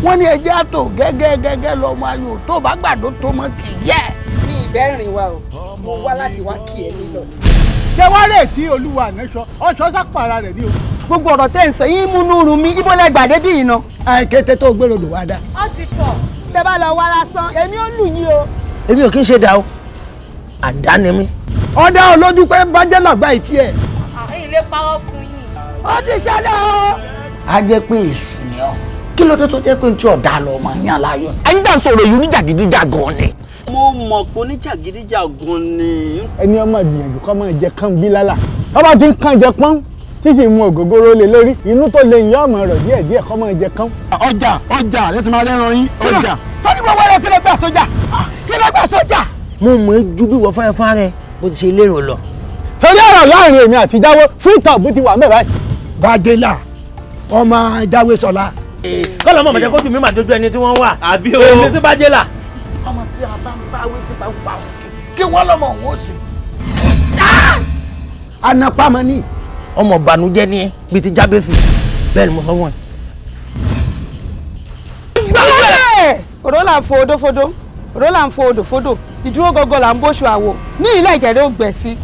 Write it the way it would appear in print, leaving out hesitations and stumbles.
wọ́n ní ẹjẹ́ àtò gẹ́gẹ́ lọ́mọ ayò tó bá gbàdó tó mọ́ kì í yẹ. mi ìbẹ́rìn wa o mo wá láti wá kí ẹ nílò. ṣé wàá rè tí olúwa ànáṣọ ọṣọ sápàrà rẹ ní o. gbogbo ọ̀rọ̀ tẹ́ ń sọ yín múnú rùn mí ibo lẹ gbàdé bí iná. àìkété tó gbèrò lò wá dá. ó ti pọ̀. tẹ́ bá lọ wá lásán èmi ò lù yín o. èmi ò kí ń ṣe dà o àdá ni mí. ọ̀dà olójú pé bájẹ́ làgbà ìtì ẹ̀. èyí lè parọ́ fún yín. ó ti ṣẹlẹ̀ o. a jẹ́ pé èṣù ni ọ́ kí ló dé tó jẹ́ pé n tí ọ̀dà lọ ọmọ yín aláyọ̀. ẹ̀yin dà ń sọ̀rọ̀ yìí oníjàgídíjàgan ni. mo mọ̀ pé oníjàgídíjàgan ni. ẹni ọmọ ìgbìyànjú kọ́ máa jẹ kán bí lálà ọba tí ń kàn jẹ pọ́n tí sì mú ògógóró lé lórí inú tó lè yín ọmọ rẹ̀ díẹ̀díẹ̀ kọ́ máa jẹ kán. ọjà lẹ́sìn máa rẹ́ran yín ọjà. tọ́ni mo wẹ́rẹ́ kí ló gbà sójà kí ló gbà sójà. mo mọ̀ ẹ́ ju bí wọ́n fẹ́ fá rẹ bó ti ṣe lérò lọ. torí ọ̀rọ̀ láàrin èmi àti Jáwó fún ìtàbù ti wà mẹ́bàá. Bájélà ọmọ Jáwé Sọlá. kọ́lọ́ mọ̀ mọ̀jẹ́ kójú mi máa dojú ẹni tí wọ́n wà. àbí o. èmi sí Bájélà. ọmọ tí a bá ń bá wí tí bá ń pa òkè kí wọ́n lọ́mọ òun ó sì. anapamọ́ ni. ọmọ ìbànújẹ́ ni ẹ bíi ti Jábésì bẹ́ẹ̀ ni mo sọ fún ẹ. òró là ń fo odófodó òró là ń fo odòfodò ìdúró gọgọ là ń bóṣù àwò ní ilé ìjẹ̀rẹ̀ ògbẹ̀ sí